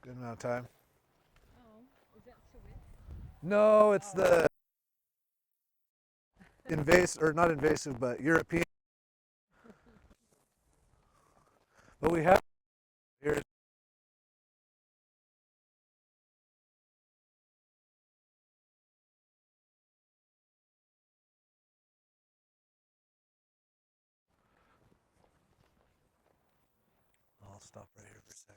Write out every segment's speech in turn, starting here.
Good amount of time. Oh, is that Swiss? No, it's the invasive, or not invasive, but European. But we have here. I'll stop right here for a sec.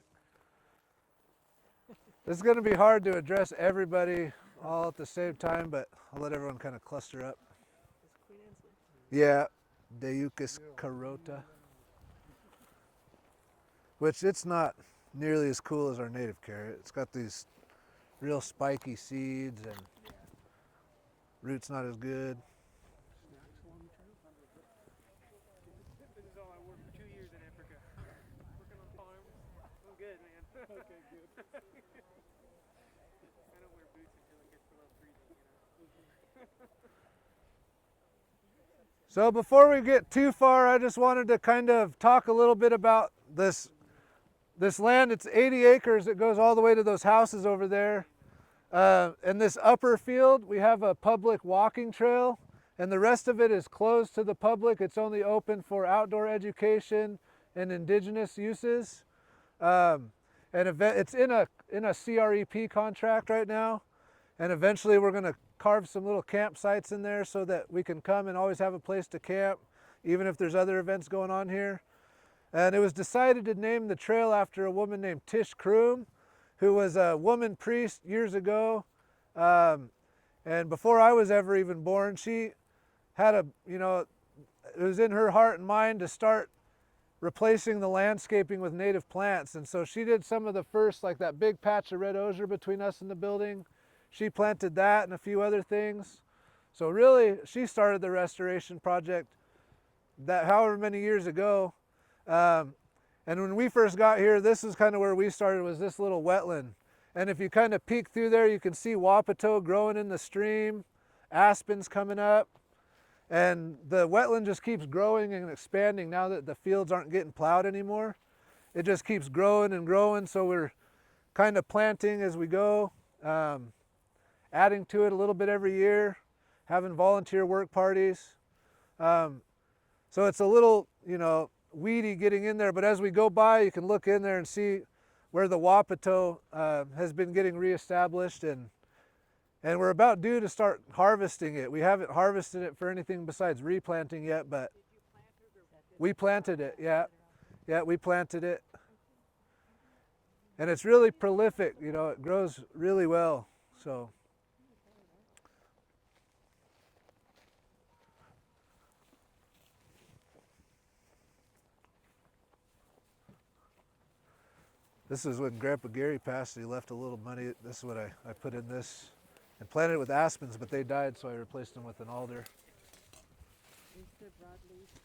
This is going to be hard to address everybody all at the same time, but I'll let everyone kind of cluster up. Yeah, Deutis carota, which it's not nearly as cool as our native carrot. It's got these real spiky seeds and root's not as good. This is all I worked for 2 years in Africa. Working on farms. I'm good, man. Okay, good. I don't wear boots until it gets below freezing, So before we get too far, I just wanted to kind of talk a little bit about this land. It's 80 acres. It goes all the way to those houses over there. In this upper field, we have a public walking trail, and the rest of it is closed to the public. It's only open for outdoor education and indigenous uses. And it's in a CREP contract right now, and eventually we're going to carve some little campsites in there so that we can come and always have a place to camp, even if there's other events going on here. And it was decided to name the trail after a woman named Tish Croom, who was a woman priest years ago. And before I was ever even born, she had it was in her heart and mind to start replacing the landscaping with native plants. And so she did some of the first, like that big patch of red osier between us and the building. She planted that and a few other things. So really, she started the restoration project that however many years ago. And when we first got here, this is kind of where we started, was this little wetland. And if you kind of peek through there, you can see wapato growing in the stream, aspens coming up. And the wetland just keeps growing and expanding now that the fields aren't getting plowed anymore. It just keeps growing and growing, so we're kind of planting as we go, adding to it a little bit every year, having volunteer work parties. So it's a little, weedy getting in there, but as we go by, you can look in there and see where the wapato has been getting reestablished, and we're about due to start harvesting it. We haven't harvested it for anything besides replanting yet, but we planted it, yeah, we planted it. And it's really prolific, it grows really well, so. This is when Grandpa Gary passed. He left a little money. This is what I put in this and planted it with aspens, but they died, so I replaced them with an alder. Is the broadleaf, is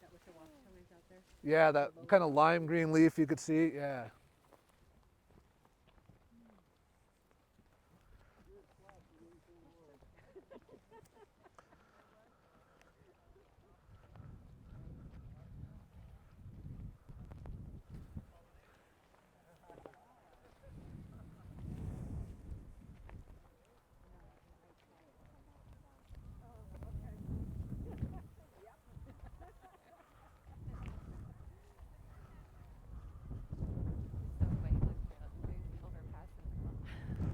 that what the wapato is out there? Yeah, that kind of lime green leaf you could see, yeah.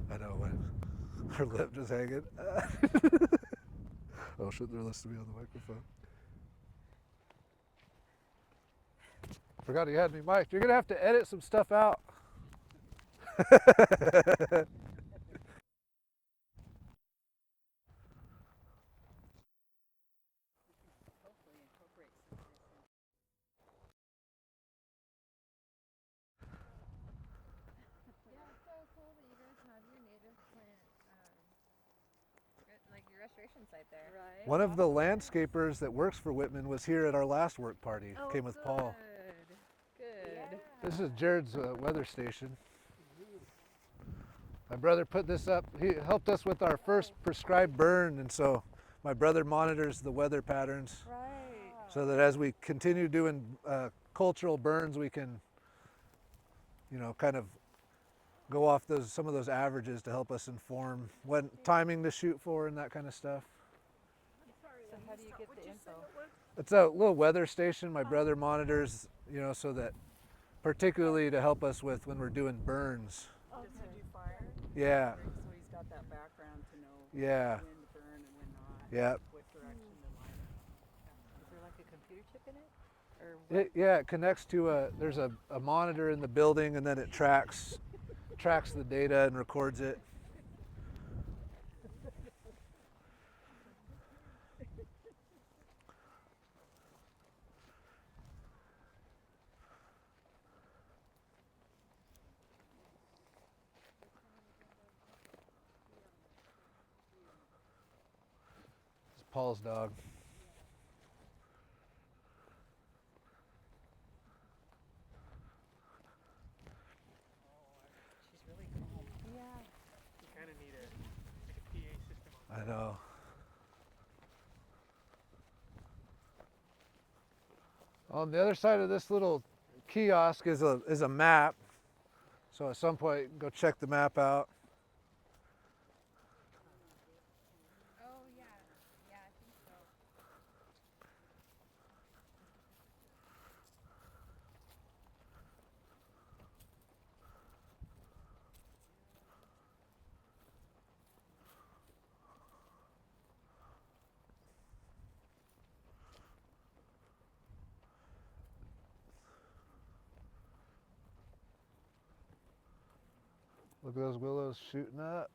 I know, her lip just hanging. Oh shit, they're listening to me on the microphone. Forgot he had me mic'd. You're gonna have to edit some stuff out. Restoration site there. Right. One of the landscapers that works for Whitman was here at our last work party. Came with Paul. Good. Yeah. This is Jared's weather station. My brother put this up. He helped us with our first prescribed burn, and so my brother monitors the weather patterns. Right. So that as we continue doing cultural burns, we can, kind of go off some of those averages to help us inform when timing to shoot for and that kind of stuff. So how do you get the info? It's a little weather station my brother monitors, so that particularly to help us with when we're doing burns. Does he do fire? Yeah, So he's got that background to know yeah, when to burn and when not. yeah. What direction to line it. Is there like a computer chip in it? Or what? It connects to there's a monitor in the building, and then it tracks the data and records it. It's Paul's dog. She's really calm. Yeah. You kind of need a PA system on I know. On the other side of this little kiosk is a map. So at some point, go check the map out. Oh, yeah. Yeah, I think so. Look at those willows shooting up.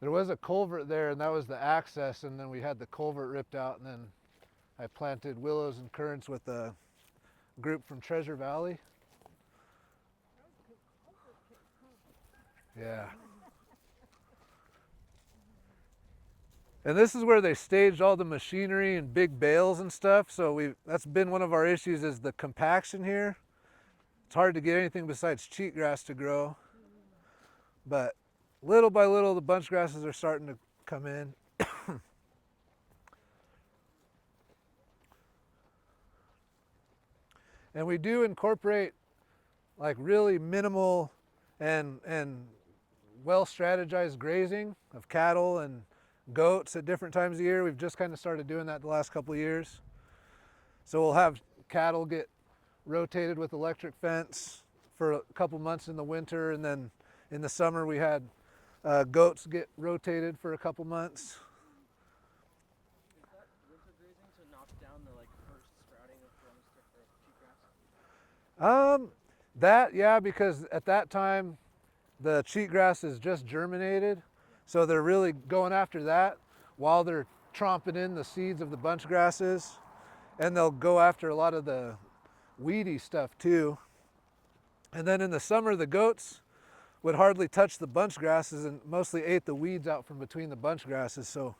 There was a culvert there, and that was the access, and then we had the culvert ripped out, and then I planted willows and currants with a group from Treasure Valley. Yeah. And this is where they staged all the machinery and big bales and stuff, so that's been one of our issues is the compaction here. It's hard to get anything besides cheatgrass to grow. But little by little, the bunch grasses are starting to come in. And we do incorporate like really minimal and well strategized grazing of cattle and goats at different times of year. We've just kind of started doing that the last couple of years. So we'll have cattle get rotated with electric fence for a couple months in the winter, and then in the summer we had goats get rotated for a couple months. Is that winter grazing to knock down the first sprouting of cheatgrass? Yeah, because at that time the cheatgrass is just germinated, so they're really going after that while they're tromping in the seeds of the bunch grasses, and they'll go after a lot of the weedy stuff too. And then in the summer the goats would hardly touch the bunch grasses and mostly ate the weeds out from between the bunch grasses. So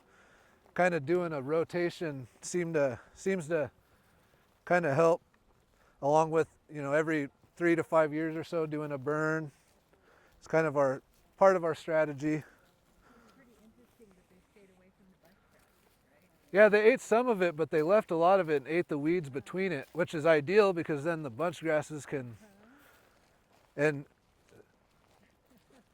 kind of doing a rotation seems to kind of help, along with, every 3 to 5 years or so doing a burn. It's kind of part of our strategy. Pretty interesting that they stayed away from the bunch grasses, right? Yeah, they ate some of it, but they left a lot of it and ate the weeds between it, which is ideal because then the bunch grasses can, and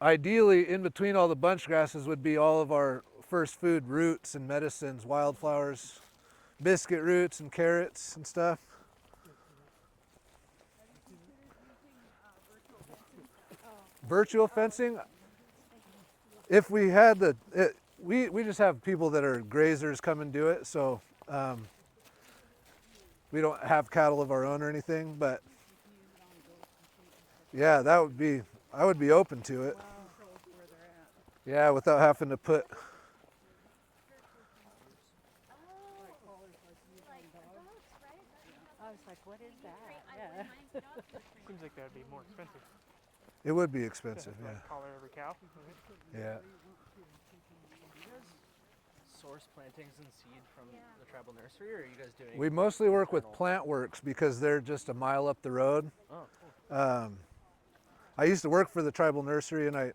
ideally in between all the bunch grasses would be all of our first food roots and medicines, wildflowers, biscuit roots and carrots and stuff. Virtual fencing, if we had we just have people that are grazers come and do it, so we don't have cattle of our own or anything, but yeah, I would be open to it. Yeah, without having to put. I was like, what is that? Yeah. Seems like that would be more expensive. It would be expensive, to, yeah. Collar every cow. Yeah. Do you guys source plantings and seed from the tribal nursery, or are you guys doing? We mostly work with PlantWorks because they're just a mile up the road. Oh, cool. I used to work for the tribal nursery, and I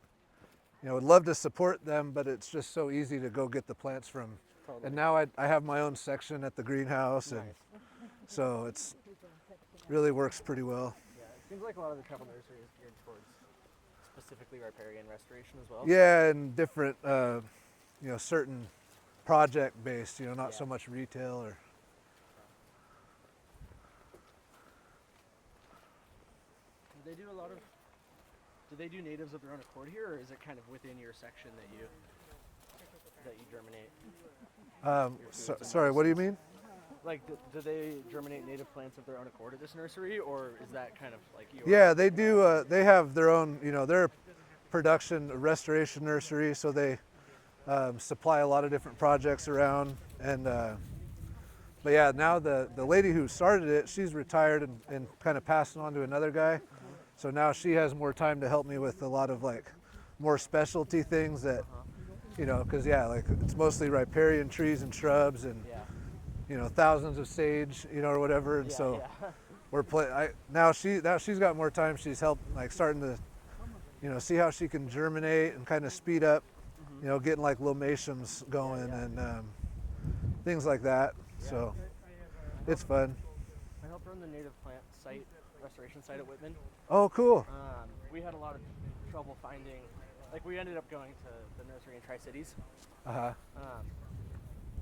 would love to support them, but it's just so easy to go get the plants from. Totally. And now I have my own section at the greenhouse, and Nice. so it's really works pretty well. Yeah, it seems like a lot of the tribal nursery is geared towards specifically riparian restoration as well? Yeah, and different, certain project based, not Yeah. so much retail or. Do they do a lot of? Do they do natives of their own accord here, or is it kind of within your section that you germinate? Sorry, what do you mean? Like, do they germinate native plants of their own accord at this nursery, or is that kind of like your? Yeah, they do. They have their own, they're a production restoration nursery, so they supply a lot of different projects around. And but yeah, now the lady who started it, she's retired and kind of passed it on to another guy. So now she has more time to help me with a lot of like more specialty things that, because like it's mostly riparian trees and shrubs and Yeah. thousands of sage, or whatever. And Yeah, so yeah. we're now she's got more time. She's helped like starting to, see how she can germinate and kind of speed up, getting like lomatiums going and things like that. So it's fun. I helped run the native plant site restoration site at Whitman. Oh, cool. We had a lot of trouble finding, like we ended up going to the nursery in Tri-Cities, Uh-huh.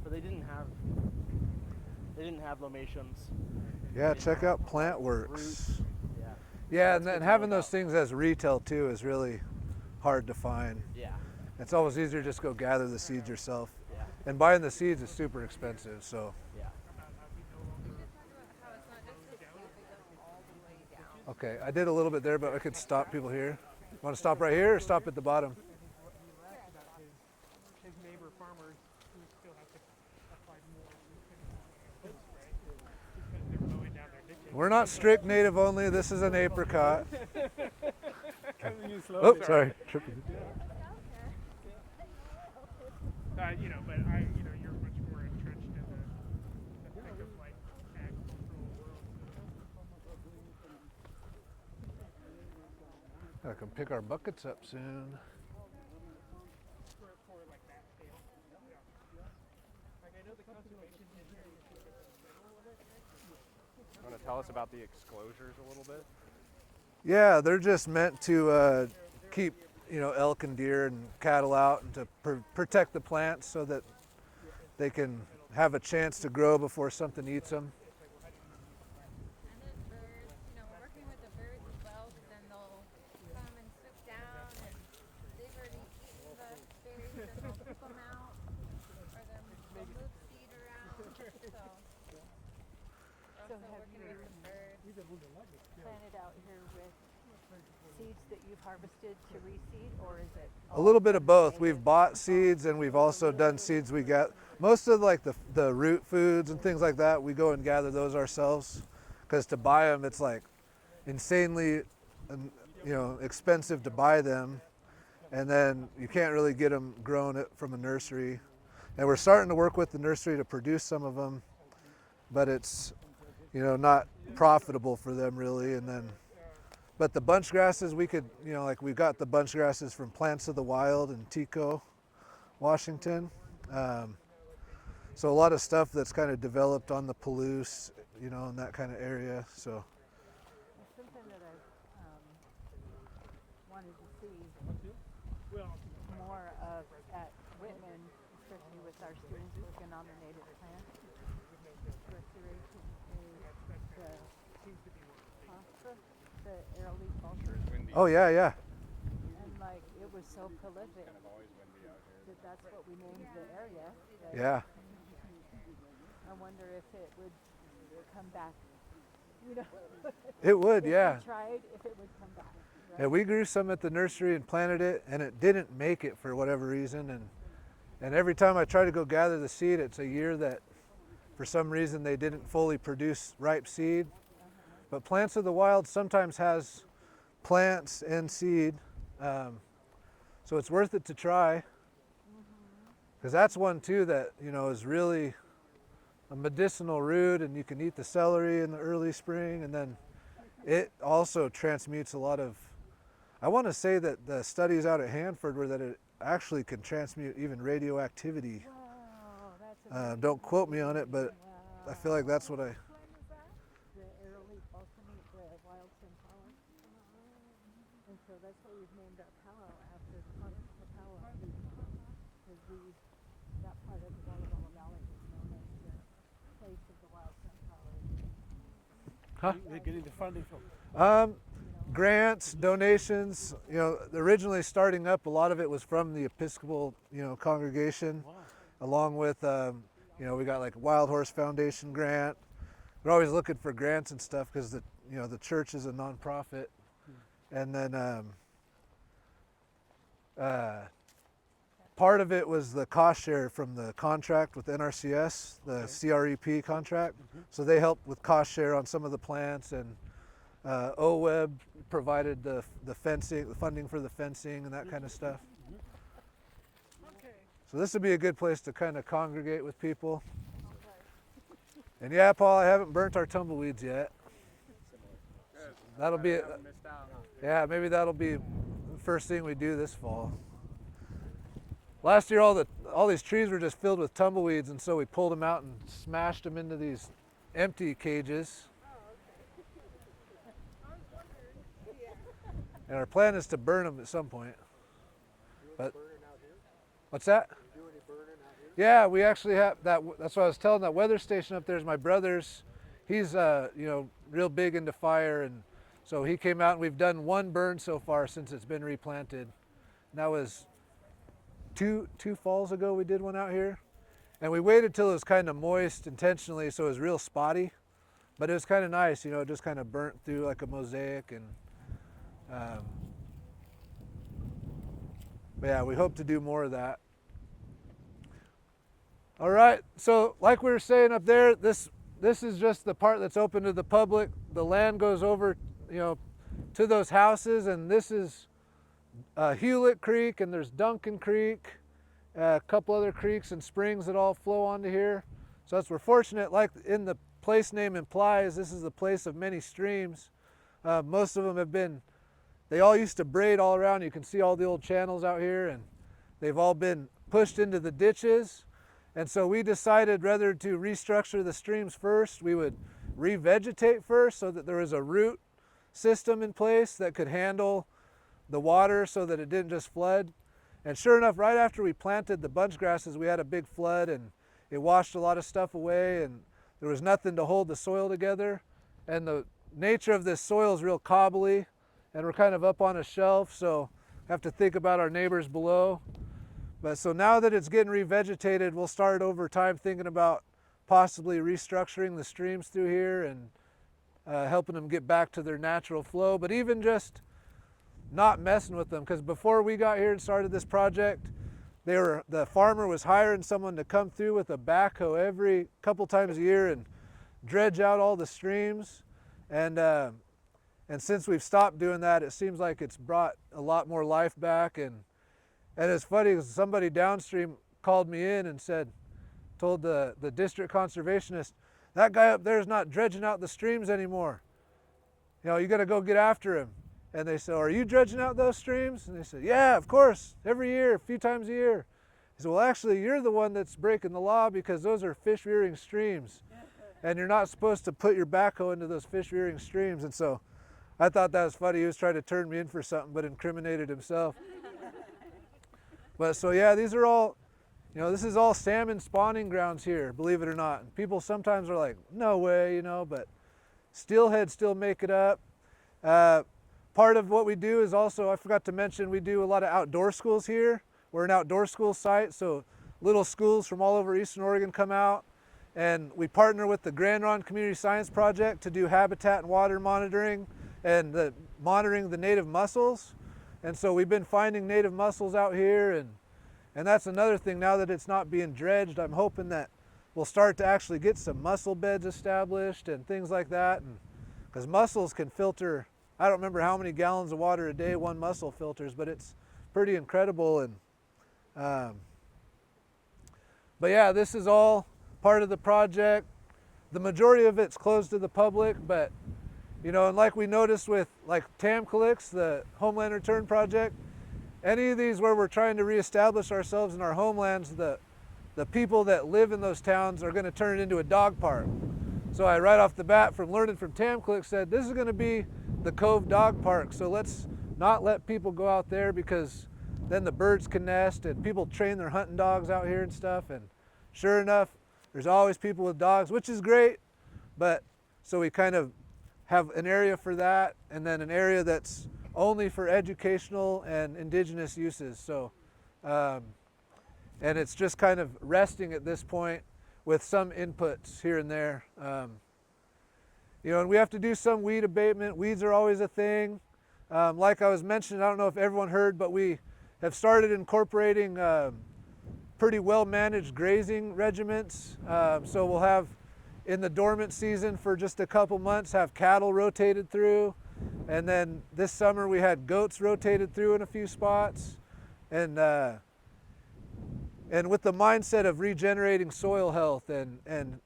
but they didn't have lomatiums. Yeah, check out PlantWorks. Yeah. Yeah, That's and good then to having know those about. things as retail too is really hard to find. Yeah. It's always easier to just go gather the seeds yourself. Yeah. And buying the seeds is super expensive, so. Yeah. How it's not just the seed that goes all the way down. Okay, I did a little bit there, but I could stop people here. Want to stop right here or stop at the bottom? His neighbor farmers who still have to apply more right? Because they're mowing down their ditches. We're not strict native only. This is an apricot. Coming in slow. Oh, sorry. Tripping. But you're much more entrenched in the thick of like agricultural world. I can pick our buckets up soon. For like that scale. Yeah. Like I know the conservation industry is Want to tell us about the exclosures a little bit? Yeah, they're just meant to keep, elk and deer and cattle out and to protect the plants so that they can have a chance to grow before something eats them. And then birds, we're working with the birds as well, because then they'll come and swoop down, and they've already eaten the berries, and they'll poop them out, or they'll move seed around. So we're also working with the birds. Planted out here with seeds that you've harvested to reseed, or is it? A little bit of both. We've bought seeds and we've also done seeds we get. Most of like the root foods and things like that, we go and gather those ourselves, because to buy them it's like insanely expensive to buy them, and then you can't really get them grown from a nursery. And we're starting to work with the nursery to produce some of them, but it's not profitable for them really. And then but the bunch grasses, we could, like we got the bunch grasses from Plants of the Wild in Tico, Washington. So a lot of stuff that's kind of developed on the Palouse, in that kind of area. So Something that I've wanted to see more of at Whitman, especially with our students working on the native plant restoration, is the arrow leaf balsam. oh yeah. And like it was so prolific that that's what we named the area. Yeah. I wonder if it would come back. It would, If yeah. we tried, if it would come back. Right? Yeah, we grew some at the nursery and planted it, and it didn't make it for whatever reason. And every time I try to go gather the seed, it's a year that for some reason they didn't fully produce ripe seed. But Plants of the Wild sometimes has plants and seed, so it's worth it to try. Because that's one too that is really a medicinal root, and you can eat the celery in the early spring, and then it also transmutes a lot of. I want to say that the studies out at Hanford were that it actually can transmute even radioactivity. Wow, that's Don't quote me on it, but I feel like that's what I. the arrow leaf balsam, the wild sunflower. And so that's that's why we've named our powwow after the powwow because that part of the Walla Walla Valley is known as the place of the wild sunflower. Huh? They're getting the funding from. Grants, donations. Originally starting up, a lot of it was from the Episcopal, congregation, along with, we got like Wild Horse Foundation grant. We're always looking for grants and stuff because the church is a nonprofit, and then part of it was the cost share from the contract with NRCS, the CREP contract. So they helped with cost share on some of the plants, and OWEB provided the fencing, the funding for the fencing and that kind of stuff. So this would be a good place to kind of congregate with people. And yeah, Paul, I haven't burnt our tumbleweeds yet. That'll be it. Yeah, maybe that'll be the first thing we do this fall. Last year, all these trees were just filled with tumbleweeds, and so we pulled them out and smashed them into these empty cages. And our plan is to burn them at some point. But what's that? Yeah, we actually have that. That's what I was telling. That weather station up there is my brother's. He's real big into fire, and so he came out and we've done one burn so far since it's been replanted. And that was two falls ago we did one out here, and we waited till it was kind of moist intentionally, so it was real spotty, but it was kind of nice. It just kind of burnt through like a mosaic, and but yeah, we hope to do more of that. All right, so like we were saying up there, this is just the part that's open to the public. The land goes over, to those houses, and this is Hewlett Creek, and there's Duncan Creek, a couple other creeks and springs that all flow onto here. So we're fortunate, like in the place name implies, this is the place of many streams. Most of them they all used to braid all around. You can see all the old channels out here, and they've all been pushed into the ditches. And so we decided rather to restructure the streams first, we would revegetate first so that there was a root system in place that could handle the water so that it didn't just flood. And sure enough, right after we planted the bunch grasses, we had a big flood, and it washed a lot of stuff away, and there was nothing to hold the soil together. And the nature of this soil is real cobbly, and we're kind of up on a shelf, so have to think about our neighbors below. But so now that it's getting revegetated, we'll start over time thinking about possibly restructuring the streams through here and helping them get back to their natural flow, but even just not messing with them, because before we got here and started this project, the farmer was hiring someone to come through with a backhoe every couple times a year and dredge out all the streams. And since we've stopped doing that, it seems like it's brought a lot more life back. And it's funny because somebody downstream called me in and told the district conservationist, that guy up there is not dredging out the streams anymore. You got to go get after him. And they said, are you dredging out those streams? And they said, yeah, of course, every year, a few times a year. He said, well, actually, you're the one that's breaking the law because those are fish-rearing streams. And you're not supposed to put your backhoe into those fish-rearing streams. And so I thought that was funny. He was trying to turn me in for something, but incriminated himself. But so, yeah, these are all, this is all salmon spawning grounds here, believe it or not. And people sometimes are like, no way, but steelhead still make it up. Part of what we do is also, I forgot to mention, we do a lot of outdoor schools here. We're an outdoor school site, so little schools from all over Eastern Oregon come out, and we partner with the Grand Ronde Community Science Project to do habitat and water monitoring and monitoring the native mussels. And so we've been finding native mussels out here, and that's another thing. Now that it's not being dredged, I'm hoping that we'll start to actually get some mussel beds established and things like that, because mussels can filter, I don't remember how many gallons of water a day one mussel filters, but it's pretty incredible. And but yeah, this is all part of the project. The majority of it's closed to the public, but and like we noticed with like Tamcalix, the Homeland Return Project, any of these where we're trying to reestablish ourselves in our homelands, the people that live in those towns are going to turn it into a dog park. So I, right off the bat, from learning from Tamcalix, said this is going to be the Cove Dog Park, so let's not let people go out there because then the birds can nest, and people train their hunting dogs out here and stuff. And sure enough, there's always people with dogs, which is great. But so we kind of have an area for that, and then an area that's only for educational and indigenous uses. So, and it's just kind of resting at this point with some inputs here and there. You know, and we have to do some weed abatement. Weeds are always a thing. Like I was mentioning, I don't know if everyone heard, but we have started incorporating pretty well managed grazing regiments. So we'll have, in the dormant season for just a couple months, have cattle rotated through. And then this summer we had goats rotated through in a few spots. And with the mindset of regenerating soil health and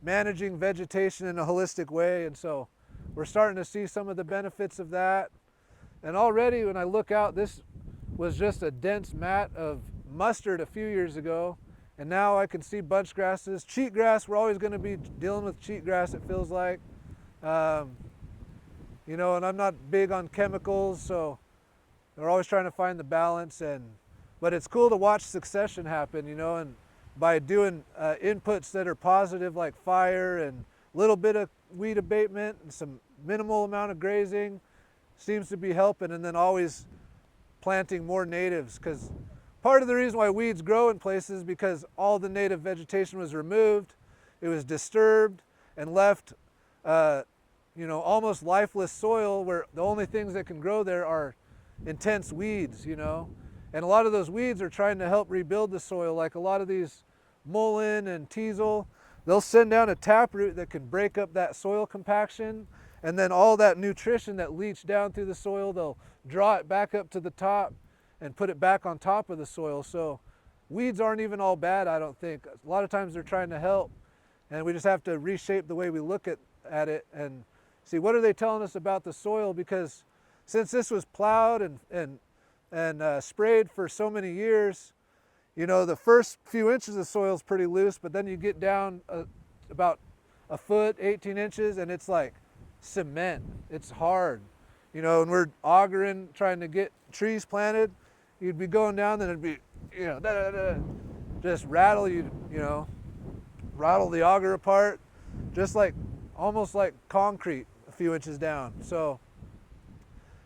managing vegetation in a holistic way. And so we're starting to see some of the benefits of that. And already when I look out, this was just a dense mat of mustard a few years ago. And now I can see bunch grasses. Cheatgrass, we're always going to be dealing with cheatgrass, it feels like. You know, and I'm not big on chemicals, so we're always trying to find the balance. But it's cool to watch succession happen, you know, and by doing inputs that are positive like fire and a little bit of weed abatement and some minimal amount of grazing seems to be helping, and then always planting more natives, because part of the reason why weeds grow in places is because all the native vegetation was removed, it was disturbed and left you know, almost lifeless soil where the only things that can grow there are intense weeds, you know. And a lot of those weeds are trying to help rebuild the soil, like a lot of these mullein and teasel. They'll send down a taproot that can break up that soil compaction, and then all that nutrition that leached down through the soil, they'll draw it back up to the top and put it back on top of the soil. So weeds aren't even all bad, I don't think. A lot of times they're trying to help, and we just have to reshape the way we look at it and see what are they telling us about the soil, because since this was plowed and sprayed for so many years, you know, the first few inches of soil is pretty loose, but then you get down about a foot, 18 inches, and it's like cement. It's hard. You know, and we're augering, trying to get trees planted. You'd be going down, then it'd be, you know, just rattle you, you know, rattle the auger apart, just like, almost like concrete a few inches down. So,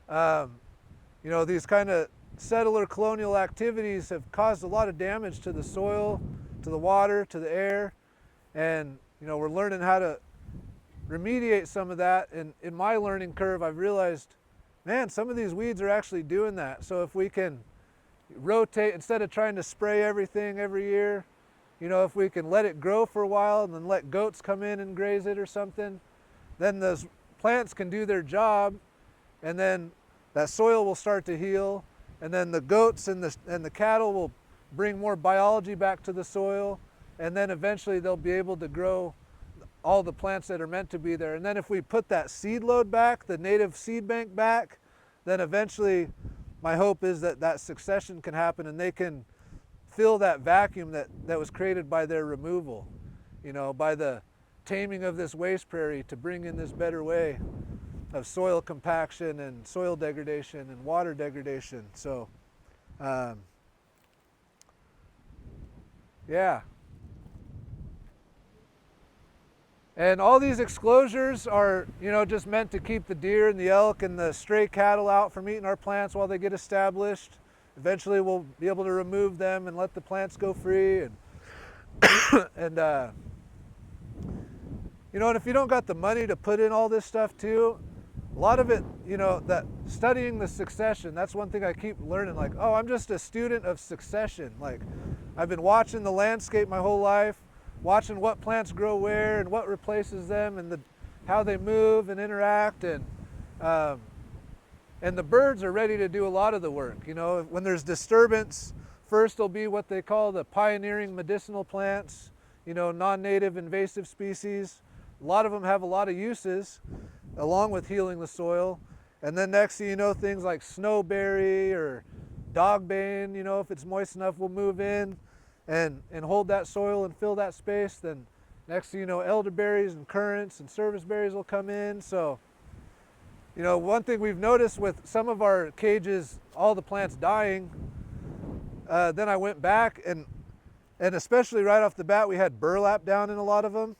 you know, these kind of settler colonial activities have caused a lot of damage to the soil, to the water, to the air. And, you know, we're learning how to remediate some of that. And in my learning curve, I've realized, man, some of these weeds are actually doing that. So if we can rotate, instead of trying to spray everything every year, you know, if we can let it grow for a while and then let goats come in and graze it or something, then those plants can do their job, and then that soil will start to heal, and then the goats and the cattle will bring more biology back to the soil, and then eventually they'll be able to grow all the plants that are meant to be there. And then if we put that seed load back, the native seed bank back, then eventually my hope is that that succession can happen and they can fill that vacuum that was created by their removal, you know, by the taming of this waste prairie to bring in this better way of soil compaction and soil degradation and water degradation. So, yeah. And all these exclosures are, you know, just meant to keep the deer and the elk and the stray cattle out from eating our plants while they get established. Eventually we'll be able to remove them and let the plants go free. And, and you know, and if you don't got the money to put in all this stuff too, a lot of it, you know, that studying the succession, that's one thing I keep learning. Like, oh, I'm just a student of succession. Like, I've been watching the landscape my whole life, watching what plants grow where and what replaces them and how they move and interact. And the birds are ready to do a lot of the work. You know, when there's disturbance, first there'll be what they call the pioneering medicinal plants, you know, non-native invasive species. A lot of them have a lot of uses, along with healing the soil. And then next thing you know, things like snowberry or dogbane, you know, if it's moist enough, will move in and hold that soil and fill that space. Then next thing you know, elderberries and currants and service berries will come in. So You know, one thing we've noticed with some of our cages, all the plants dying, then I went back and especially right off the bat, we had burlap down in a lot of them.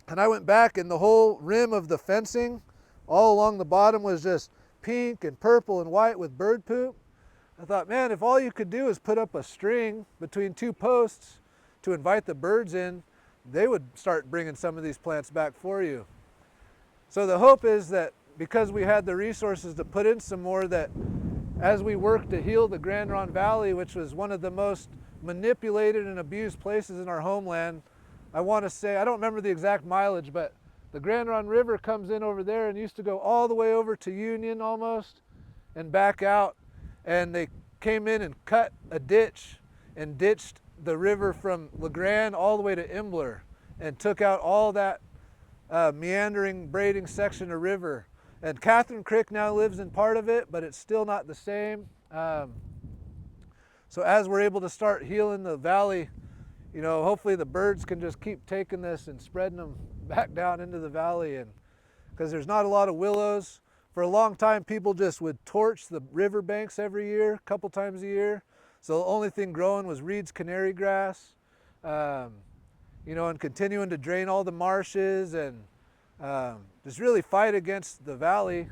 And I went back and the whole rim of the fencing all along the bottom was just pink and purple and white with bird poop. I thought, man, if all you could do is put up a string between two posts to invite the birds in, they would start bringing some of these plants back for you. So the hope is that because we had the resources to put in some more, that as we work to heal the Grand Ronde Valley, which was one of the most manipulated and abused places in our homeland, I want to say, I don't remember the exact mileage, but the Grand Ronde River comes in over there and used to go all the way over to Union almost and back out. And they came in and cut a ditch and ditched the river from LeGrand all the way to Imbler and took out all that meandering, braiding section of river. And Catherine Creek now lives in part of it, but it's still not the same. So as we're able to start healing the valley, you know, hopefully the birds can just keep taking this and spreading them back down into the valley. And because there's not a lot of willows. For a long time, people just would torch the river banks every year, a couple times a year. So the only thing growing was Reed's canary grass, you know, and continuing to drain all the marshes and just really fight against the valley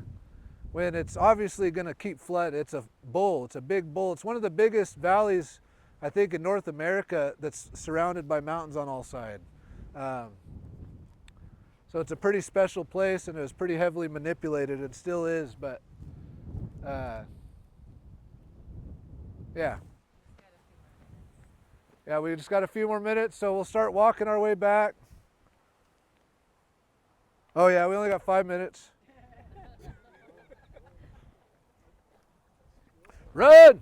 when it's obviously going to keep flood. It's a bowl. It's a big bowl. It's one of the biggest valleys, I think, in North America that's surrounded by mountains on all sides. So it's a pretty special place, and it was pretty heavily manipulated. It still is, but yeah. Yeah, we just got a few more minutes, so we'll start walking our way back. Oh yeah, we only got 5 minutes. Run!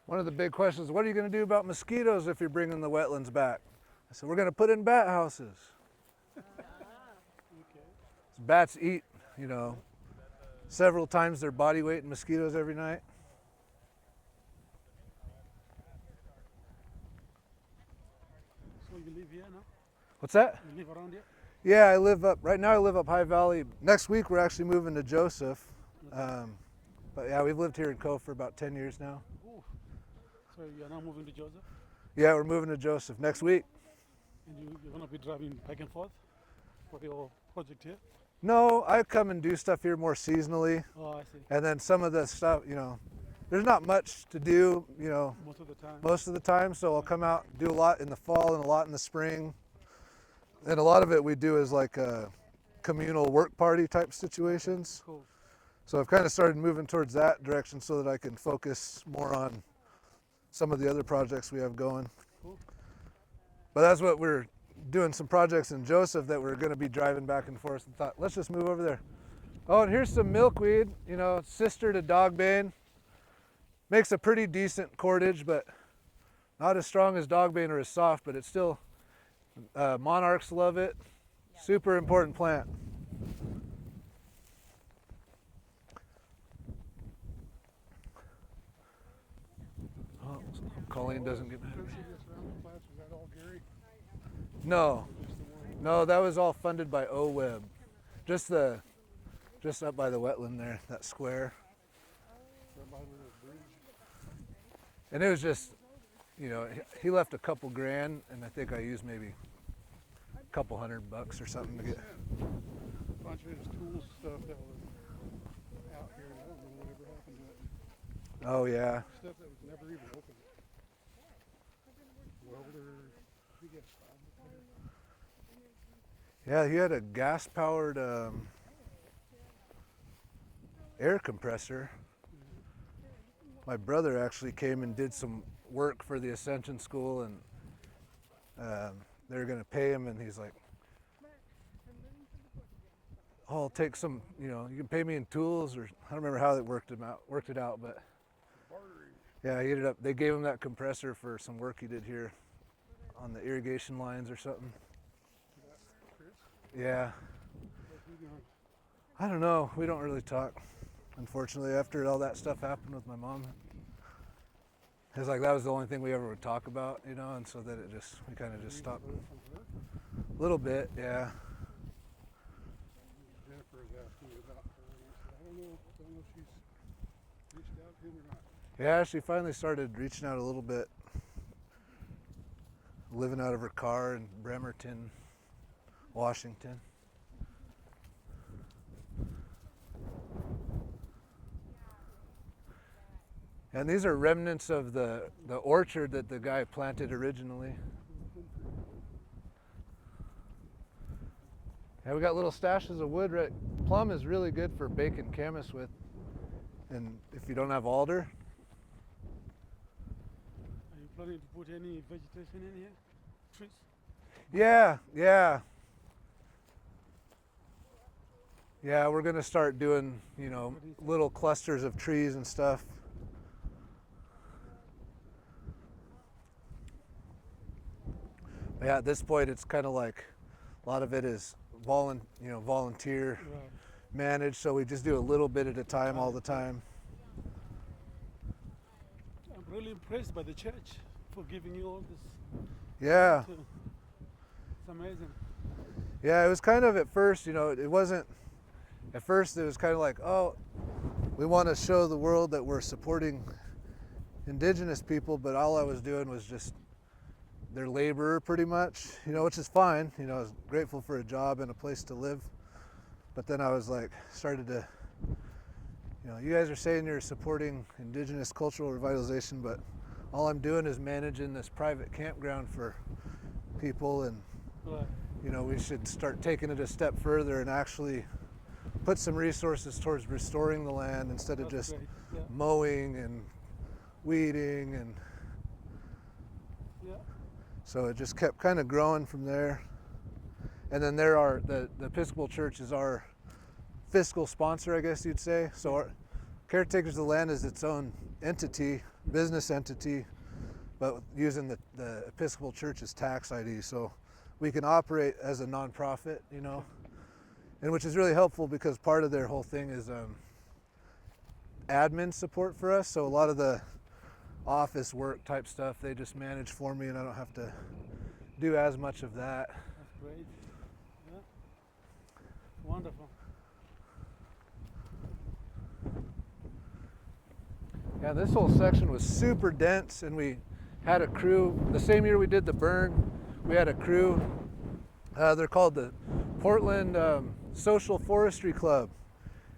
One of the big questions, what are you going to do about mosquitoes if you're bringing the wetlands back? I said, we're going to put in bat houses. Bats eat, you know, several times their body weight in mosquitoes every night. So you live here now? What's that? You live around here? Yeah, I live up, right now I live up High Valley. Next week we're actually moving to Joseph. But yeah, we've lived here in Cove for about 10 years now. Ooh. So you're now moving to Joseph? Yeah, we're moving to Joseph next week. And you're going to be driving back and forth for your project here? No, I come and do stuff here more seasonally. Oh, I see. And then some of the stuff, you know, there's not much to do, you know, most of the time. So I'll come out, do a lot in the fall and a lot in the spring. And a lot of it we do is like communal work party type situations. Cool. So I've kind of started moving towards that direction so that I can focus more on some of the other projects we have going. Cool. But that's what we're doing, some projects in Joseph that we're going to be driving back and forth, and thought, let's just move over there. Oh, and here's some milkweed, you know, sister to dogbane. Makes a pretty decent cordage, but not as strong as dogbane or as soft, but it's still, monarchs love it. Super important plant. Oh, Colleen doesn't get mad at me. No, that was all funded by OWEB. Just up by the wetland there, that square. And it was just, you know, he left a couple grand, and I think I used maybe a couple $100 or something to get. A bunch of his tool stuff that was out here, I don't know whatever happened to it. Oh yeah. Stuff that was never even opened. Welder, big ass file. Yeah, he had a gas-powered air compressor. My brother actually came and did some work for the Ascension School, and they were going to pay him, and he's like, "Oh, I'll take some. You know, you can pay me in tools," or I don't remember how they worked it out, but yeah, he ended up. They gave him that compressor for some work he did here. on the irrigation lines or something. Chris, Yeah. what's he doing? I don't know. We don't really talk, unfortunately, after all that stuff happened with my mom. It's like that was the only thing we ever would talk about, you know, and so that we kind of just stopped. Heard from her? A little bit, yeah. Jennifer was asking me about her, and I said, I don't know if she's reached out to him or not. Yeah, she finally started reaching out a little bit. Living out of her car in Bremerton, Washington. And these are remnants of the orchard that the guy planted originally. Yeah, we got little stashes of wood. Right, plum is really good for baking camas with, and if you don't have alder. Are you planning to put any vegetation in here? Trees? Yeah. Yeah, we're gonna start doing, you know, little clusters of trees and stuff. Yeah, at this point, it's kind of like a lot of it is volunteer Right. managed, so we just do a little bit at a time all the time. I'm really impressed by the church for giving you all this. Yeah, It's amazing. yeah, it was kind of at first, you know, it wasn't, at first it was kind of like, oh, we want to show the world that we're supporting Indigenous people, but all I was doing was just their laborer pretty much, you know, which is fine. You know, I was grateful for a job and a place to live. But then I was like, started to, you know, you guys are saying you're supporting Indigenous cultural revitalization, but all I'm doing is managing this private campground for people, and, Right. you know, we should start taking it a step further and actually put some resources towards restoring the land instead of That's just great. Yeah. mowing and weeding, and Yeah. so it just kept kind of growing from there. And then the Episcopal Church is our fiscal sponsor, I guess you'd say. So our Caretakers of the Land is its own entity, business entity, but using the Episcopal Church's tax ID. So we can operate as a nonprofit, you know, and which is really helpful because part of their whole thing is admin support for us. So a lot of the office work type stuff they just manage for me, and I don't have to do as much of that. That's great. Yeah. Wonderful. Yeah, this whole section was super dense, and we had a crew. The same year we did the burn, we had a crew. They're called the Portland Social Forestry Club,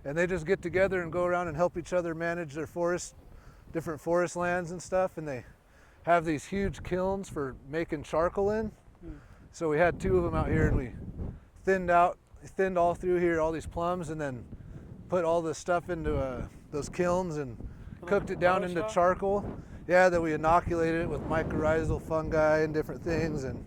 and they just get together and go around and help each other manage their different forest lands and stuff, and they have these huge kilns for making charcoal in. So we had 2 of them out here, and we thinned all through here, all these plums, and then put all this stuff into those kilns and cooked it down into charcoal. Yeah, then we inoculated it with mycorrhizal fungi and different things and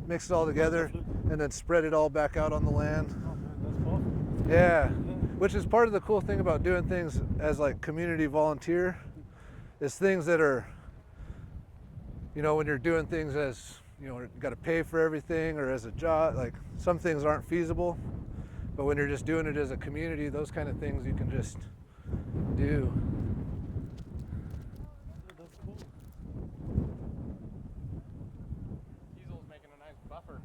mixed it all together, and then spread it all back out on the land. Oh man, that's awesome. Yeah, which is part of the cool thing about doing things as like community volunteer, is things that are, you know, when you're doing things as, you know, you got to pay for everything, or as a job, like some things aren't feasible, but when you're just doing it as a community, those kind of things you can just do. Yeah, that's cool. Kiesel's making a nice buffer.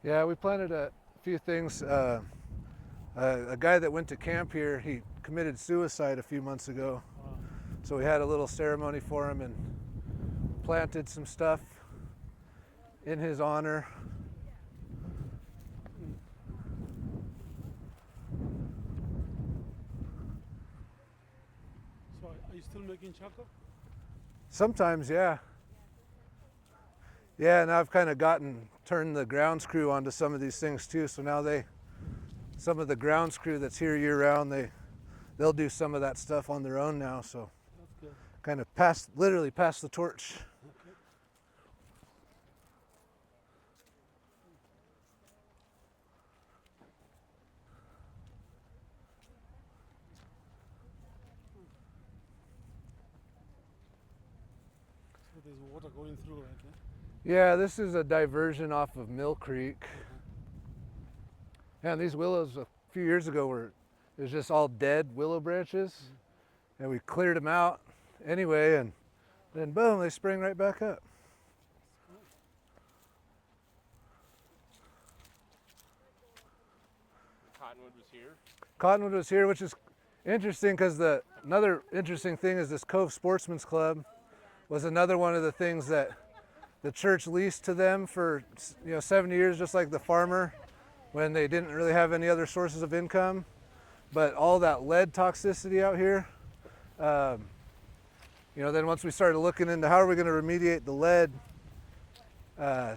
Yeah, we planted a few things. A guy that went to camp here, he committed suicide a few months ago. Wow. So we had a little ceremony for him and planted some stuff in his honor. So are you still making charcoal? Sometimes, yeah. Yeah, and I've kind of turned the grounds crew onto some of these things too. So now some of the grounds crew that's here year round, they'll do some of that stuff on their own now. So That's good. kind of literally pass the torch. Okay. going through it. Huh? Yeah, this is a diversion off of Mill Creek. And these willows a few years ago were, it was just all dead willow branches. And we cleared them out anyway, and then boom, they spring right back up. Cottonwood was here. Cottonwood was here, which is interesting because another interesting thing is this Cove Sportsman's Club was another one of the things that the church leased to them for 70 years, just like the farmer when they didn't really have any other sources of income. But all that lead toxicity out here, then once we started looking into how are we going to remediate the lead,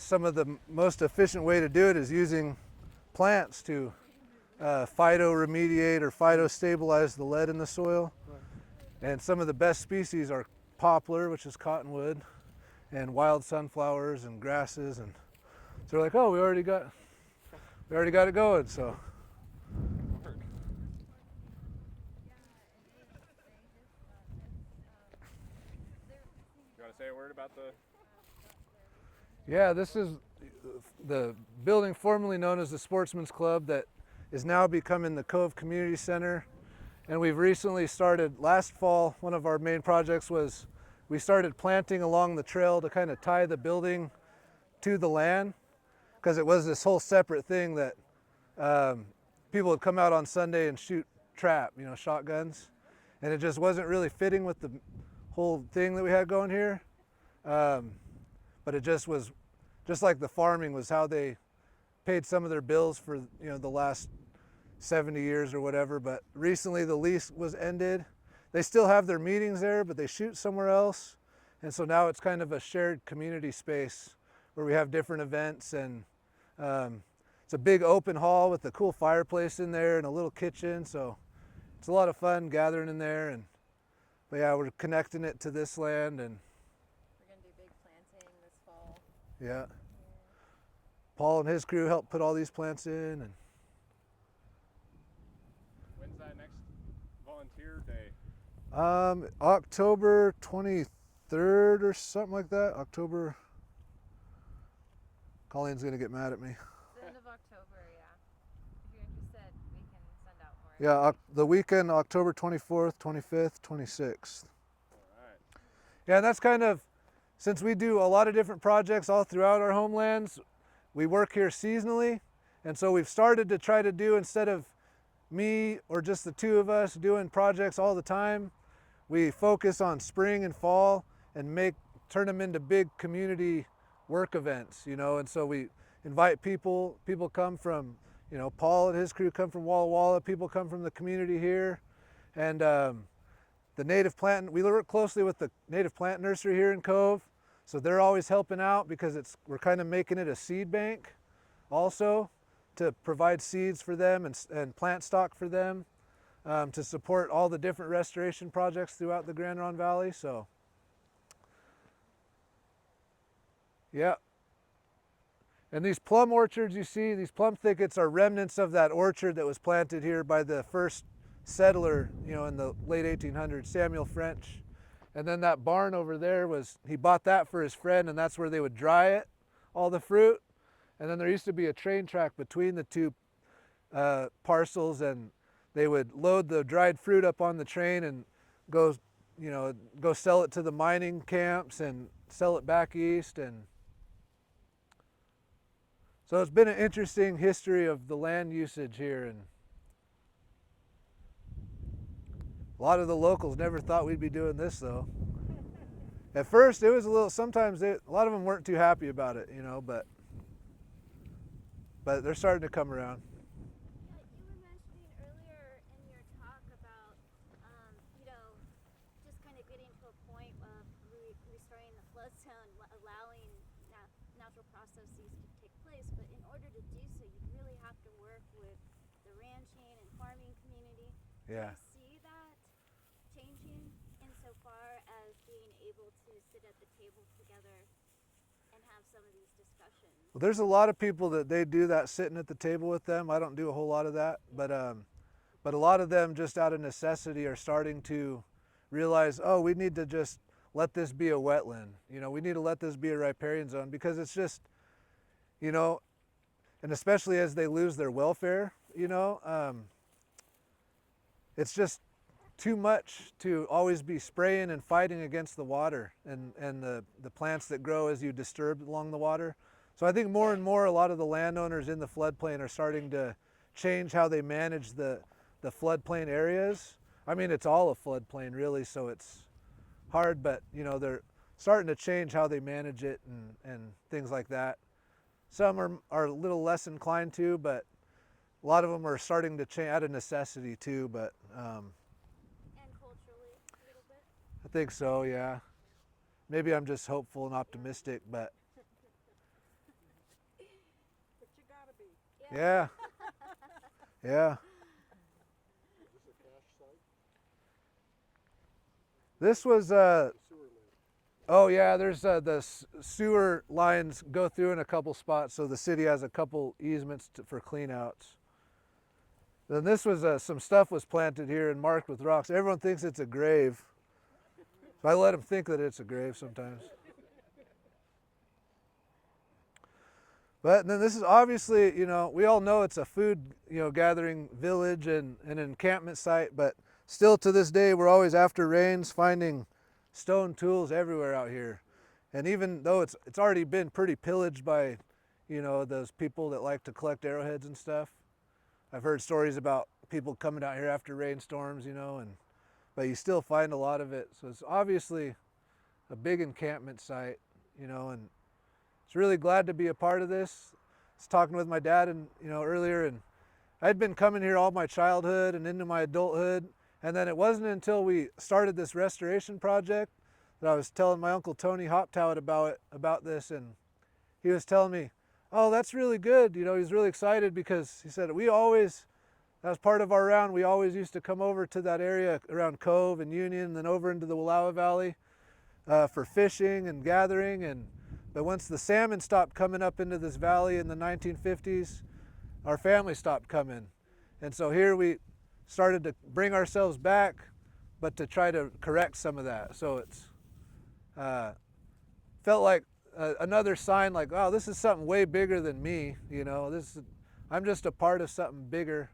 some of the most efficient way to do it is using plants to phytoremediate or phytostabilize the lead in the soil. And some of the best species are poplar, which is cottonwood, and wild sunflowers and grasses. And so we're like, oh, we already got it going. So. You want to say a word about the? Yeah, this is the building formerly known as the Sportsman's Club that is now becoming the Cove Community Center. And we've recently started, last fall, one of our main projects was we started planting along the trail to kind of tie the building to the land, because it was this whole separate thing that people would come out on Sunday and shoot trap, shotguns. And it just wasn't really fitting with the whole thing that we had going here. But it just was, just like the farming was how they paid some of their bills for the last 70 years or whatever. But recently the lease was ended. They still have their meetings there, but they shoot somewhere else. And so now it's kind of a shared community space where we have different events, and it's a big open hall with a cool fireplace in there and a little kitchen. So it's a lot of fun gathering in there. But yeah, we're connecting it to this land, and We're going to do big planting this fall. yeah. Paul and his crew helped put all these plants in, and When's that next volunteer day? October 23rd or something like that. October. Colleen's gonna get mad at me. The end of October, yeah. If you're interested, we can send out more. Yeah, the weekend, October 24th, 25th, 26th. All right. Yeah, and that's kind of, since we do a lot of different projects all throughout our homelands, we work here seasonally. And so we've started to try to do, instead of me or just the two of us doing projects all the time, we focus on spring and fall and turn them into big community work events, and so we invite people come from, Paul and his crew come from Walla Walla, people come from the community here, and the native plant, we work closely with the native plant nursery here in Cove, so they're always helping out because we're kind of making it a seed bank also to provide seeds for them and plant stock for them, to support all the different restoration projects throughout the Grand Ronde Valley. So yeah. And these plum orchards you see, these plum thickets are remnants of that orchard that was planted here by the first settler, in the late 1800s, Samuel French. And then that barn over there he bought that for his friend, and that's where they would dry it, all the fruit. And then there used to be a train track between the two parcels, and they would load the dried fruit up on the train and go sell it to the mining camps and sell it back east. And so it's been an interesting history of the land usage here, and a lot of the locals never thought we'd be doing this though. At first it was sometimes a lot of them weren't too happy about it, but they're starting to come around. You were mentioning earlier in your talk about, just kind of getting to a point of restoring the flood zone, allowing natural processes to take place. But in order to do so, you really have to work with the ranching and farming community. Yeah. Do you see that changing insofar as being able to sit at the table together and have some of these discussions? Well, there's a lot of people that they do that sitting at the table with them. I don't do a whole lot of that, but a lot of them just out of necessity are starting to realize, oh, we need to just let this be a wetland. You know, we need to let this be a riparian zone because it's just, you know, and especially as they lose their welfare, you know, it's just too much to always be spraying and fighting against the water and the plants that grow as you disturb along the water. So I think more and more a lot of the landowners in the floodplain are starting to change how they manage the floodplain areas. I mean, it's all a floodplain really, so it's hard, but you know, they're starting to change how they manage it and things like that. Some are a little less inclined to, but a lot of them are starting to change out of necessity too, but And culturally, a little bit. I think so, yeah. Maybe I'm just hopeful and optimistic, but But you gotta be. yeah. Yeah. This was, oh yeah, there's the sewer lines go through in a couple spots, so the city has a couple easements for cleanouts. Then this was, some stuff was planted here and marked with rocks. Everyone thinks it's a grave. So I let them think that it's a grave sometimes. But then this is obviously, you know, we all know it's a food, you know, gathering village and an encampment site, but still to this day, we're always after rains finding stone tools everywhere out here. And even though it's already been pretty pillaged by, you know, those people that like to collect arrowheads and stuff. I've heard stories about people coming out here after rainstorms, you know, but you still find a lot of it. So it's obviously a big encampment site, you know, and it's really glad to be a part of this. I was talking with my dad and, you know, earlier, and I'd been coming here all my childhood and into my adulthood. And then it wasn't until we started this restoration project that I was telling my Uncle Tony Hoptowit about this, and he was telling me, oh, that's really good. You know, he's really excited because he said, that was part of our round. We always used to come over to that area around Cove and Union and then over into the Wallowa Valley for fishing and gathering. But once the salmon stopped coming up into this valley in the 1950s, our family stopped coming. And so here we started to bring ourselves back, but to try to correct some of that. So it's felt like another sign like, wow, this is something way bigger than me, you know, I'm just a part of something bigger.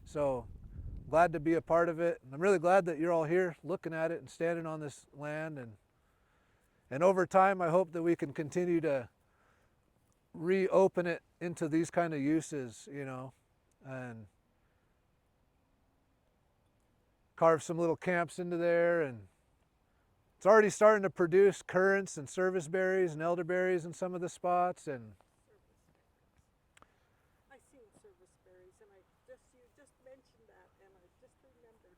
So glad to be a part of it. And I'm really glad that you're all here looking at it and standing on this land. And over time, I hope that we can continue to reopen it into these kind of uses, you know, and carve some little camps into there. And it's already starting to produce currants and serviceberries and elderberries in some of the spots. And I seen serviceberries, and you just mentioned that, and I just remembered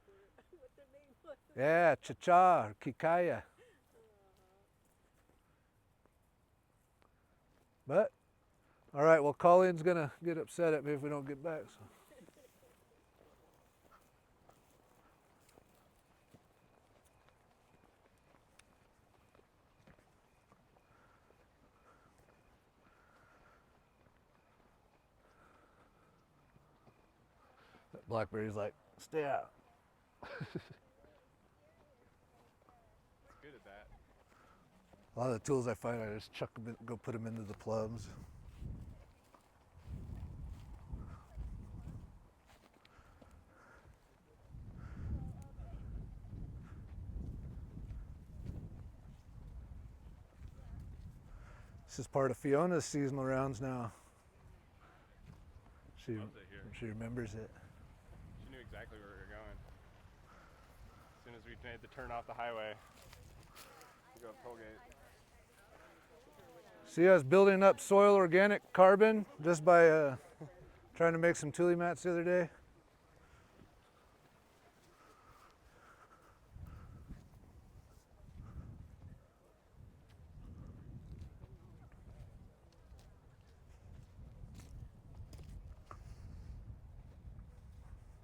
what the name was. yeah, cha-cha or kikaya. But, all right, well, Colleen's going to get upset at me if we don't get back. So. That blackberry's like, stay out. Good at that. A lot of the tools I find, I just chuck them in, go put them into the plums. This is part of Fiona's seasonal rounds now. Loves it here. She remembers it. She knew exactly where we were going. As soon as we made the turn off the highway, we go up Tollgate. See us building up soil organic carbon just by trying to make some tule mats the other day.